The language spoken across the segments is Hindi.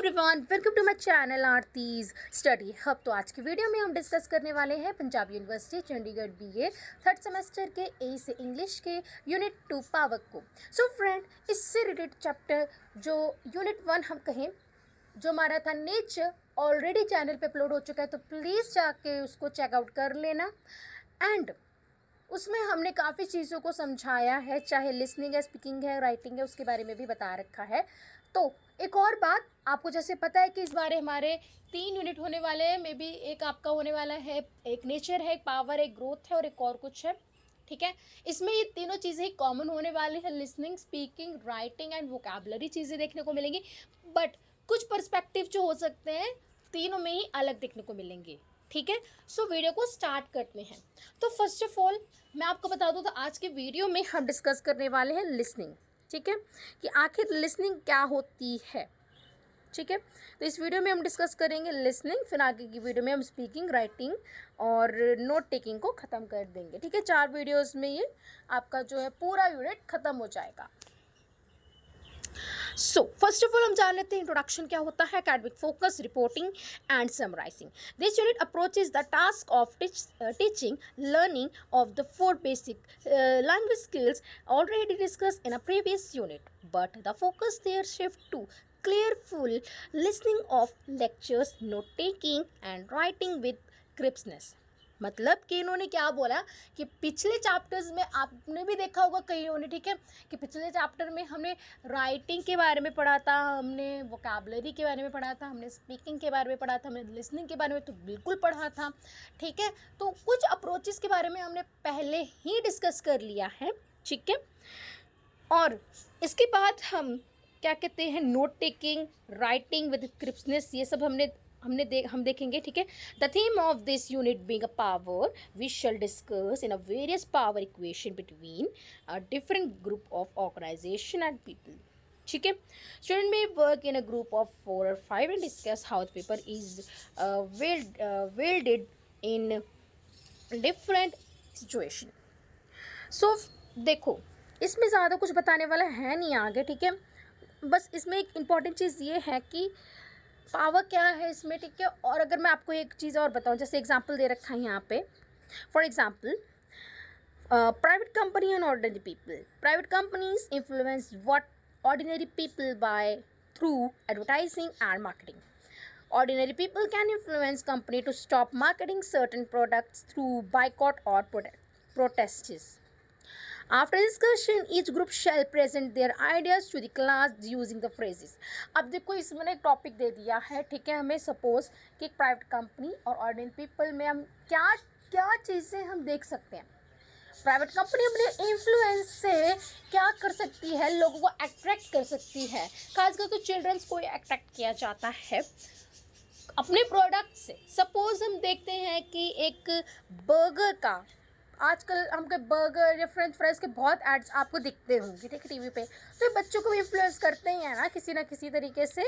Everyone, welcome to my channel Aarti's study hub. तो आज की वीडियो में हम डिस्कस करने वाले हैं Punjab university Chandigarh BA third semester के ए से इंग्लिश के यूनिट 2 पावर को। सो फ्रेंड, इससे रिलेटेड चैप्टर जो यूनिट 1 हम कहें, जो हमारा था नेचर, ऑलरेडी चैनल पे अपलोड हो चुका है, तो प्लीज़ जाके उसको चेकआउट कर लेना। एंड उसमें हमने काफ़ी चीज़ों को समझाया है, चाहे लिसनिंग है, स्पीकिंग है, राइटिंग है, उसके बारे में भी बता रखा है। तो एक और बात आपको जैसे पता है कि इस बारे हमारे 3 यूनिट होने वाले हैं, मे बी एक आपका होने वाला है, एक नेचर है, एक पावर है, एक ग्रोथ है और एक और कुछ है, ठीक है। इसमें ये तीनों चीज़ें ही कॉमन होने वाली है, listening, speaking, writing and vocabulary चीज़ें देखने को मिलेंगी, बट कुछ पर्सपेक्टिव जो हो सकते हैं तीनों में ही अलग देखने को मिलेंगे, ठीक है। सो वीडियो को स्टार्ट करते हैं। तो फर्स्ट ऑफ ऑल मैं आपको बता दूं, तो आज के वीडियो में हम डिस्कस करने वाले हैं लिसनिंग, ठीक है, कि आखिर लिसनिंग क्या होती है, ठीक है। तो इस वीडियो में हम डिस्कस करेंगे लिसनिंग, फिर आगे की वीडियो में हम स्पीकिंग, राइटिंग और नोट टेकिंग को ख़त्म कर देंगे, ठीक है। 4 वीडियोस में ये आपका जो है पूरा यूनिट ख़त्म हो जाएगा। सो फर्स्ट ऑफ ऑल हम जान लेते हैं इंट्रोडक्शन क्या होता है, academic focus, reporting and summarising. This unit approaches the task of teaching learning of the 4 basic language skills already discussed in a previous unit, but the focus there shift to careful listening of lectures, note taking and writing with crispness। मतलब कि इन्होंने क्या बोला कि पिछले चैप्टर्स में आपने भी देखा होगा कईयों ने, ठीक है, कि पिछले चैप्टर में हमने राइटिंग के बारे में पढ़ा था, हमने वोकैबुलरी के बारे में पढ़ा था, हमने स्पीकिंग के बारे में पढ़ा था, हमने लिसनिंग के बारे में तो बिल्कुल पढ़ा था, ठीक है। तो कुछ अप्रोचेस के बारे में हमने पहले ही डिस्कस कर लिया है, ठीक है। और इसके बाद हम क्या कहते हैं, note taking, writing with crispness, ये सब हम देखेंगे, ठीक है। The theme of this unit being a power, we shall discuss in a various power equation between a different group of organisation and people, ठीक है। स्टूडेंट में work in a group of 4 or 5 and discuss how the paper is welded in different situation. So देखो, इसमें ज़्यादा कुछ बताने वाला है नहीं आगे, ठीक है। बस इसमें एक इम्पॉर्टेंट चीज़ ये है कि पावर क्या है इसमें, ठीक है। और अगर मैं आपको एक चीज़ और बताऊं, जैसे एग्जांपल दे रखा है यहाँ पे, for example private company and ordinary people. Private companies influence what ordinary people by through advertising and marketing. Ordinary people can influence company to stop marketing certain products through boycott or protests. After discussion, each group shall present their ideas to the class using the phrases. अब देखो, इसमें एक टॉपिक दे दिया है, ठीक है, हमें सपोज कि एक प्राइवेट कंपनी और ऑर्डिनरी पीपल में हम क्या क्या चीज़ें हम देख सकते हैं। प्राइवेट कंपनी अपने इन्फ्लुएंस से क्या कर सकती है, लोगों को अट्रैक्ट कर सकती है, खासकर तो चिल्ड्रंस को अट्रैक्ट किया जाता है अपने प्रोडक्ट से। सपोज हम देखते हैं कि एक बर्गर का, आजकल हमके बर्गर या फ्रेंच फ्राइज़ के बहुत एड्स आपको दिखते होंगे, ठीक है, टीवी पे। तो ये बच्चों को भी इन्फ्लुएंस करते ही हैं ना किसी तरीके से।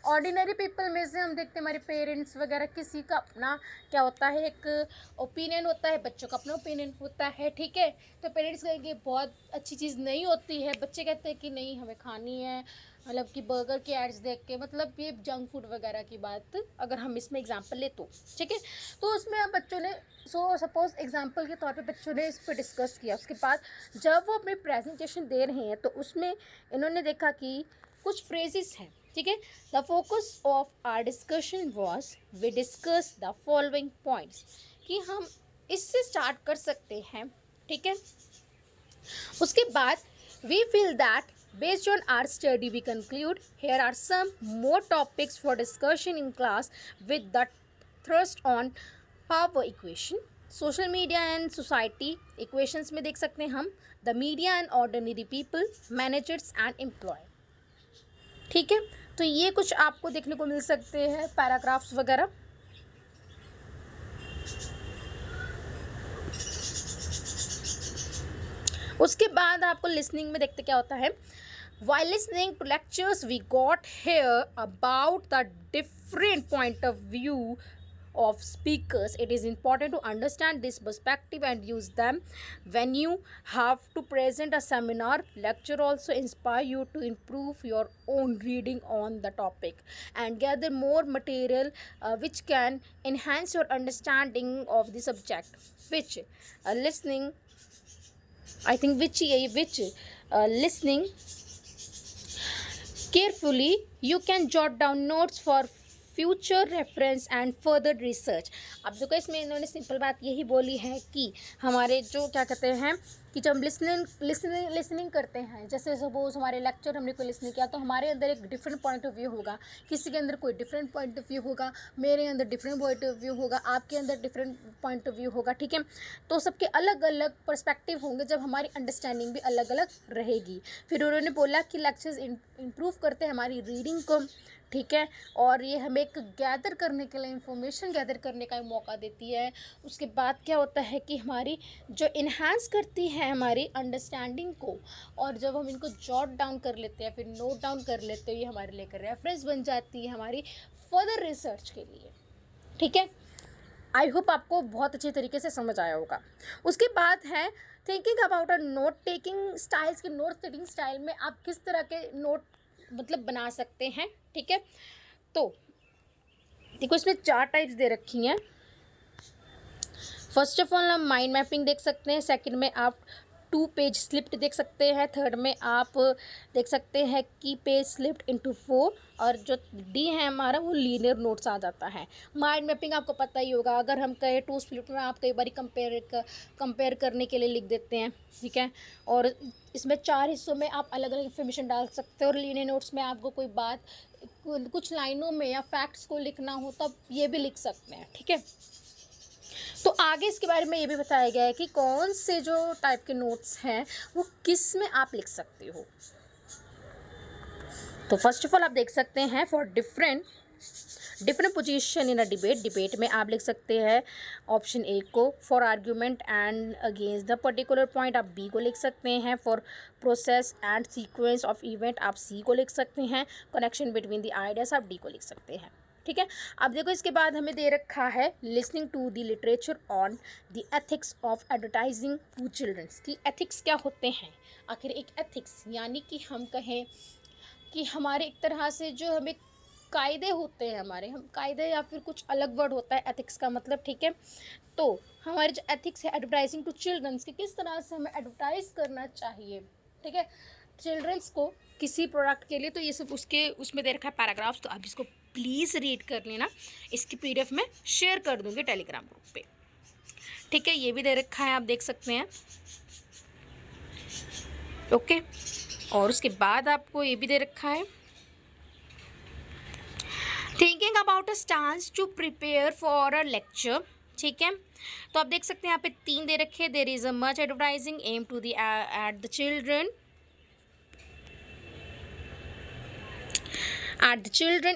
ऑर्डिनरी पीपल में से हम देखते हैं हमारे पेरेंट्स वगैरह, किसी का अपना क्या होता है, एक ओपिनियन होता है, बच्चों का अपना ओपिनियन होता है, ठीक है। तो पेरेंट्स कहेंगे बहुत अच्छी चीज़ नहीं होती है, बच्चे कहते हैं कि नहीं हमें खानी है, मतलब कि बर्गर के एड्स देख के, मतलब ये जंक फूड वगैरह की बात अगर हम इसमें एग्जांपल ले तो, ठीक है। तो उसमें हम बच्चों ने सपोज एग्जांपल के तौर पे बच्चों ने इस पर डिस्कस किया। उसके बाद जब वो अपनी प्रेजेंटेशन दे रहे हैं तो उसमें इन्होंने देखा कि कुछ फ्रेजेस हैं, ठीक है। The focus of our discussion was, we discuss the following points, कि हम इससे स्टार्ट कर सकते हैं, ठीक है। उसके बाद we feel that based on our study we conclude here are some more topics for discussion in class with the thrust on power equation, social media and society equations में देख सकते हैं हम, the media and ordinary people, managers and employee, ठीक है। तो ये कुछ आपको देखने को मिल सकते हैं पैराग्राफ्स वगैरह। उसके बाद आपको लिसनिंग में देखते क्या होता है, while listening to lectures we got hear about the different point of view of speakers. It is important to understand this perspective and use them when you have to present a seminar. Lecture also inspire you to improve your own reading on the topic and gather more material which can enhance your understanding of the subject. Which listening I think which listening carefully, you can jot down notes for future reference and further research. अब देखो इसमें इन्होंने सिंपल बात यही बोली है कि हमारे जो क्या कहते हैं कि जब हम लिसनिंग करते हैं, जैसे सपोज हमारे लेक्चर हमने कोई लिसनिंग किया तो हमारे अंदर एक डिफरेंट पॉइंट ऑफ व्यू होगा, किसी के अंदर कोई डिफरेंट पॉइंट ऑफ व्यू होगा, मेरे अंदर डिफरेंट पॉइंट ऑफ व्यू होगा, आपके अंदर डिफरेंट पॉइंट ऑफ व्यू होगा. ठीक है, तो सबके अलग अलग पर्सपेक्टिव होंगे जब हमारी अंडरस्टैंडिंग भी अलग अलग रहेगी. फिर उन्होंने बोला कि लेक्चर्स इम्प्रूव करते हैं हमारी रीडिंग को. ठीक है, और ये हमें एक गैदर करने के लिए इंफॉर्मेशन गैदर करने का मौका देती है. उसके बाद क्या होता है कि हमारी जो इन्हांस करती है हमारी अंडरस्टैंडिंग को, और जब हम इनको जॉट डाउन कर लेते हैं, फिर नोट डाउन कर लेते हैं, ये हमारे लेकर रेफरेंस बन जाती है हमारी फर्दर रिसर्च के लिए. ठीक है, आई होप आपको बहुत अच्छे तरीके से समझ आया होगा. उसके बाद है thinking about a note taking styles. की नोट टेकिंग स्टाइल में आप किस तरह के नोट मतलब बना सकते हैं. ठीक है, तो देखो इसमें 4 टाइप्स दे रखी हैं. फर्स्ट ऑफ ऑल हम माइंड मैपिंग देख सकते हैं. सेकंड में आप 2 पेज स्लिप्ड देख सकते हैं. थर्ड में आप देख सकते हैं कि पेज स्लिप्ड इनटू 4, और जो डी है हमारा वो लीनियर नोट्स आ जाता है. माइंड मैपिंग आपको पता ही होगा, अगर हम कहें 2 स्लिप्ड में आप कई बार कंपेयर करने के लिए लिख देते हैं. ठीक है, और इसमें 4 हिस्सों में आप अलग अलग इन्फॉर्मेशन डाल सकते हो. और लीनियर नोट्स में आपको कोई बात कुछ लाइनों में या फैक्ट्स को लिखना हो तब ये भी लिख सकते हैं. ठीक है, तो आगे इसके बारे में ये भी बताया गया है कि कौन से जो टाइप के नोट्स हैं वो किस में आप लिख सकते हो. तो फर्स्ट ऑफ ऑल आप देख सकते हैं for different position in a debate में आप लिख सकते हैं ऑप्शन ए को. For argument and against the particular point आप बी को लिख सकते हैं. For process and sequence of event आप सी को लिख सकते हैं. कनेक्शन बिटवीन द आइडियाज आप डी को लिख सकते हैं. ठीक है, अब देखो इसके बाद हमें दे रखा है listening to the literature on the ethics of advertising to childrens. की एथिक्स क्या होते हैं. आखिर एक एथिक्स यानी कि हम कहें कि हमारे एक तरह से जो हमें कायदे होते हैं, हमारे हम कायदे या फिर कुछ अलग वर्ड होता है एथिक्स का मतलब. ठीक है, तो हमारे जो एथिक्स है एडवर्टाइजिंग टू चिल्ड्रंस कि किस तरह से हमें एडवर्टाइज करना चाहिए. ठीक है, चिल्ड्रंस को किसी प्रोडक्ट के लिए. तो ये सब उसमें दे रखा है पैराग्राफ्स, तो आप इसको प्लीज़ रीड कर लेना. इसकी PDF में शेयर कर दूँगी टेलीग्राम ग्रुप पे. ठीक है, ये भी दे रखा है, आप देख सकते हैं. ओके, और उसके बाद आपको ये भी दे रखा है thinking about a stance to prepare for a lecture. ठीक है, तो आप देख सकते हैं यहाँ पे 3 दे रखे. There is a much advertising aim to the at the children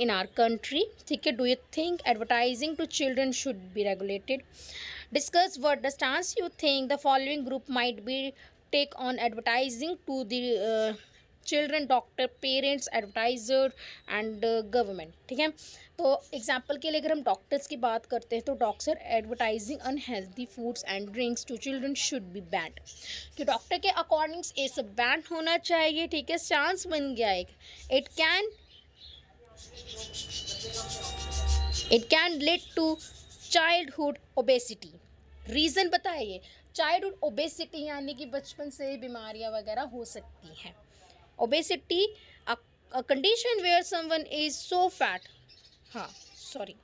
in our country. ठीक है, do you think advertising to children should be regulated. Discuss what the stance you think the following group might be take on advertising to the children. Doctor, parents, advertiser and government. ठीक है, तो एग्जाम्पल के लिए अगर हम डॉक्टर्स की बात करते हैं तो doctor advertising unhealthy foods and drinks to children should be banned. कि डॉक्टर के अकॉर्डिंग ये सब बैंड होना चाहिए. ठीक है, चांस बन गया एक. It can lead to childhood obesity. Reason बताइए. चाइल्डहुड ओबेसिटी यानी कि बचपन से ही बीमारियां वगैरह हो सकती हैं. Obesity a condition where someone is so fat. हाँ सॉरी,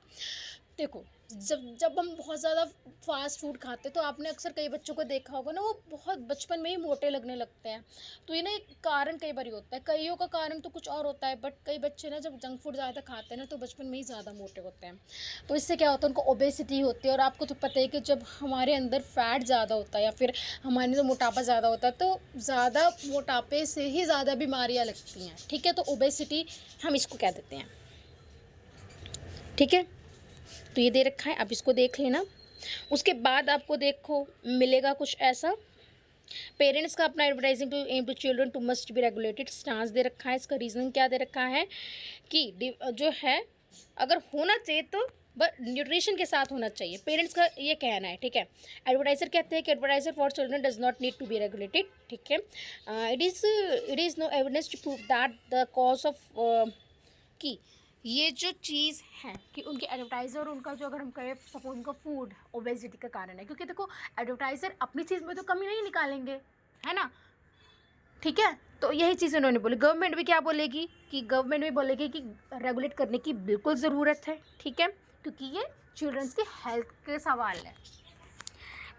देखो जब हम बहुत ज़्यादा फास्ट फूड खाते हैं तो आपने अक्सर कई बच्चों को देखा होगा ना, वो बहुत बचपन में ही मोटे लगने लगते हैं. तो ये ना एक कारण कई बार होता है, कईयों का कारण तो कुछ और होता है, बट कई बच्चे ना जब जंक फूड ज़्यादा खाते हैं ना तो बचपन में ही ज़्यादा मोटे होते हैं. तो इससे क्या होता है, उनको ओबेसिटी होती है. और आपको तो पता है कि जब हमारे अंदर फैट ज़्यादा होता है या फिर हमारे अंदर मोटापा ज़्यादा होता है तो ज़्यादा मोटापे से ही ज़्यादा बीमारियाँ लगती हैं. ठीक है, तो ओबेसिटी हम इसको कह देते हैं. ठीक है, तो ये दे रखा है, आप इसको देख लेना. उसके बाद आपको देखो मिलेगा कुछ ऐसा. पेरेंट्स का अपना advertising to aim to children to must be regulated. Stance दे रखा है. इसका रीज़न क्या दे रखा है कि जो है अगर होना चाहिए तो बट न्यूट्रिशन के साथ होना चाहिए, पेरेंट्स का ये कहना है, ठीक है। एडवर्टाइजर कहते हैं कि advertiser for children does not need to be regulated, ठीक है। It is no evidence to prove that the cause of कि ये जो चीज़ है कि उनके एडवर्टाइज़र और उनका जो, अगर हम कहें सपोज उनका फूड ओबेसिटी का कारण है, क्योंकि देखो एडवर्टाइज़र अपनी चीज़ में तो कमी नहीं निकालेंगे, है ना, ठीक है। तो यही चीज़ उन्होंने बोली। गवर्नमेंट भी क्या बोलेगी कि गवर्नमेंट भी बोलेगी कि रेगुलेट करने की बिल्कुल ज़रूरत है, ठीक है, क्योंकि ये चिल्ड्रंस के हेल्थ के सवाल है।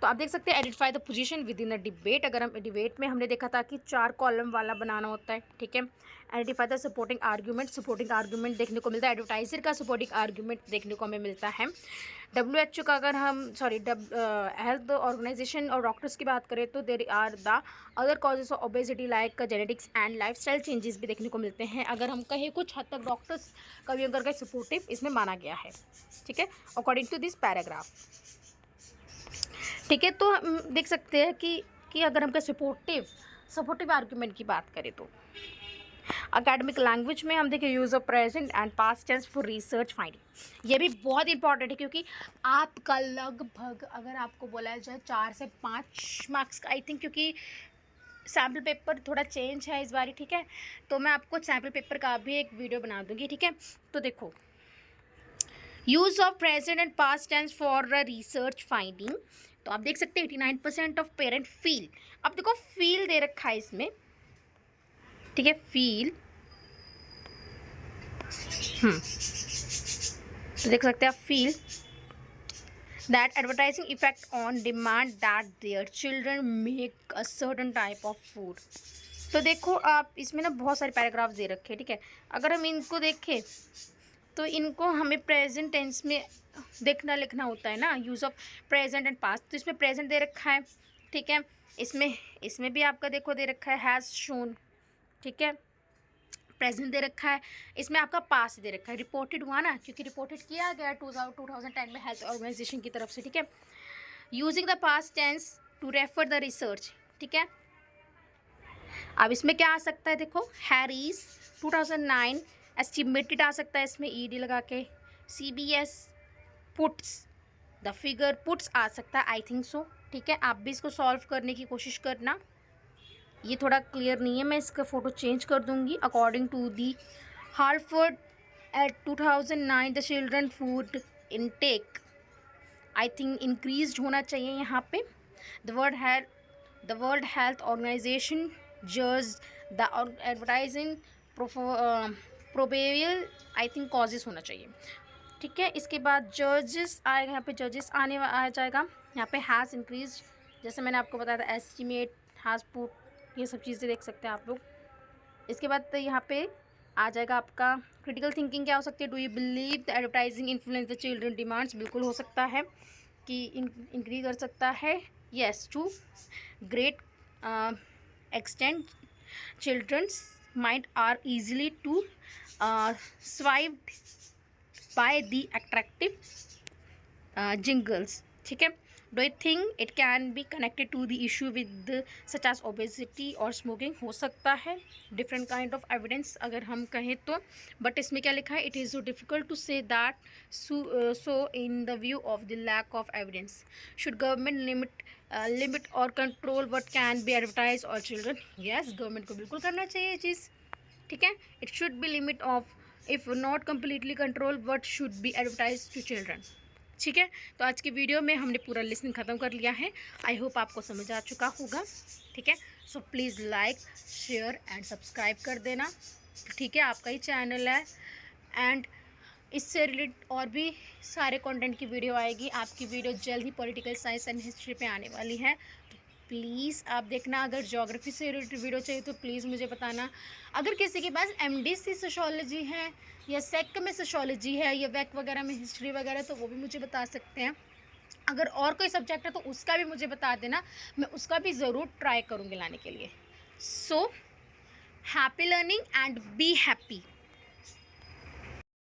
तो आप देख सकते हैं identify the position with in the debate. अगर हम डिबेट में हमने देखा था कि 4 कॉलम वाला बनाना होता है, ठीक है। आइडेंटिफाई द सपोर्टिंग आर्ग्यूमेंट देखने को मिलता है, एडवर्टाइजर का सपोर्टिंग आर्ग्यूमेंट देखने को हमें मिलता है। WHO का अगर हम हेल्थ ऑर्गेनाइजेशन और डॉक्टर्स की बात करें तो there are the other causes of obesity like genetics and lifestyle changes भी देखने को मिलते हैं। अगर हम कहें कुछ हद तक डॉक्टर्स का भी अगर सपोर्टिव इसमें माना गया है, ठीक है, अकॉर्डिंग टू दिस पैराग्राफ, ठीक है। तो हम देख सकते हैं कि अगर हम सपोर्टिव आर्ग्यूमेंट की बात करें तो अकेडमिक लैंग्वेज में हम देखें use of present and past tense for research finding, ये भी बहुत इंपॉर्टेंट है, क्योंकि आपका लगभग अगर आपको बोला जाए 4 से 5 मार्क्स का, आई थिंक, क्योंकि सैम्पल पेपर थोड़ा चेंज है इस बार, ठीक है। तो मैं आपको सैम्पल पेपर का भी एक वीडियो बना दूंगी, ठीक है। तो देखो use of present and past tense for research finding, तो आप देख सकते हैं 89% ऑफ पेरेंट फील। अब देखो फील दे रखा है इसमें, ठीक है, फील, तो देख सकते हैं आप feel that advertising effect on demand that their children make a certain type of food. तो देखो आप इसमें ना बहुत सारे पैराग्राफ दे रखे हैं, ठीक है। अगर हम इनको देखें तो इनको हमें प्रेजेंट टेंस में देखना लिखना होता है ना, use of present and past. तो इसमें प्रेजेंट दे रखा है, ठीक है। इसमें भी आपका देखो दे रखा है हैज़ शोन, ठीक है, प्रेजेंट दे रखा है। इसमें आपका पास्ट दे रखा है, रिपोर्टेड हुआ ना, क्योंकि रिपोर्टेड किया गया 2010 में हेल्थ ऑर्गेनाइजेशन की तरफ से, ठीक है। Using the past tense to refer the research, ठीक है। अब इसमें क्या आ सकता है, देखो हैरीज 2009 एस्टिमेटेड आ सकता है, इसमें ईडी लगा के। CBS puts the figure, puts आ सकता है, आई थिंक सो, ठीक है। आप भी इसको सॉल्व करने की कोशिश करना, ये थोड़ा क्लियर नहीं है, मैं इसका फ़ोटो चेंज कर दूंगी। According to the Harvard at 2009 the children food intake, I think increase होना चाहिए यहाँ पे। द वर्ल्ड हेल्थ ऑर्गेनाइजेशन जज the advertising probable, I think causes होना चाहिए, ठीक है। इसके बाद जजेस आएगा, यहाँ पे जजेस आ जाएगा। यहाँ पे हैज़ इंक्रीज, जैसे मैंने आपको बताया था, एस्टिमेट, हैज़ पुट, ये सब चीज़ें देख सकते हैं आप लोग। इसके बाद तो यहाँ पे आ जाएगा आपका क्रिटिकल थिंकिंग क्या हो सकती है। Do you believe the advertising influence the children demands, बिल्कुल हो सकता है कि इंक्रीज कर सकता है। Yes, to great extent childrens mind are easily to swiped by the attractive jingles, ठीक है। Do you think it can be connected to the issue with such as obesity और स्मोकिंग, हो सकता है, डिफरेंट काइंड ऑफ एविडेंस अगर हम कहें तो। बट इसमें क्या लिखा है, it is so difficult to say that so in the view of the lack of evidence should government limit or control what can be advertise or children. Yes, government को बिल्कुल करना चाहिए ये चीज़, ठीक है। It should be limit of, if not completely control what should be advertise to children, ठीक है। तो आज की वीडियो में हमने पूरा लिसनिंग ख़त्म कर लिया है। आई होप आपको समझ आ चुका होगा, ठीक है। So please like, share and subscribe कर देना, ठीक है, आपका ही चैनल है। एंड इससे रिलेटेड और भी सारे कंटेंट की वीडियो आएगी। आपकी वीडियो जल्द ही पॉलिटिकल साइंस एंड हिस्ट्री पे आने वाली है, तो प्लीज़ आप देखना। अगर ज्योग्राफी से रिलेटेड वीडियो चाहिए तो प्लीज़ मुझे बताना। अगर किसी के पास MDC सोशोलॉजी है या सेक में सोशोलॉजी है या वैक वगैरह में हिस्ट्री वगैरह, तो वो भी मुझे बता सकते हैं। अगर और कोई सब्जेक्ट है तो उसका भी मुझे बता देना, मैं उसका भी ज़रूर ट्राई करूँगी लाने के लिए। So happy learning and be happy.